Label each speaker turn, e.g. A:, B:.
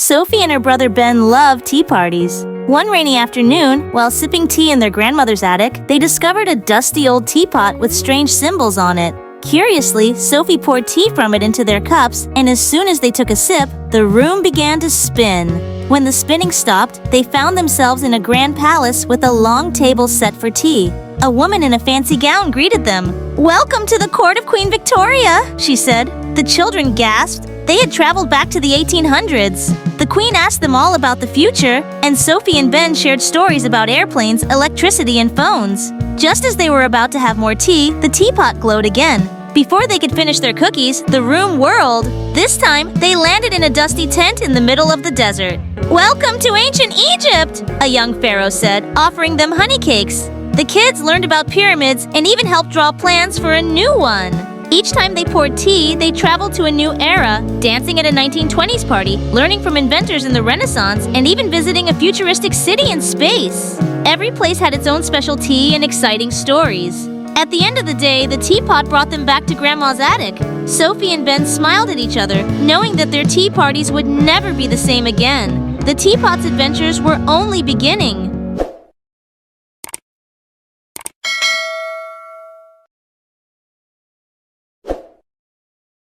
A: Sophie and her brother Ben love tea parties. One rainy afternoon, while sipping tea in their grandmother's attic, they discovered a dusty old teapot with strange symbols on it. Curiously, Sophie poured tea from it into their cups, and as soon as they took a sip, the room began to spin. When the spinning stopped, they found themselves in a grand palace with a long table set for tea. A woman in a fancy gown greeted them. "Welcome to the court of Queen Victoria," she said. The children gasped. They had traveled back to the 1800s. The queen asked them all about the future, and Sophie and Ben shared stories about airplanes, electricity, and phones. Just as they were about to have more tea, the teapot glowed again. Before they could finish their cookies, the room whirled. This time, they landed in a dusty tent in the middle of the desert. "Welcome to ancient Egypt," a young pharaoh said, offering them honey cakes. The kids learned about pyramids and even helped draw plans for a new one. Each time they poured tea, they traveled to a new era, dancing at a 1920s party, learning from inventors in the Renaissance, and even visiting a futuristic city in space. Every place had its own special tea and exciting stories. At the end of the day, the teapot brought them back to Grandma's attic. Sophie and Ben smiled at each other, knowing that their tea parties would never be the same again. The teapot's adventures were only beginning.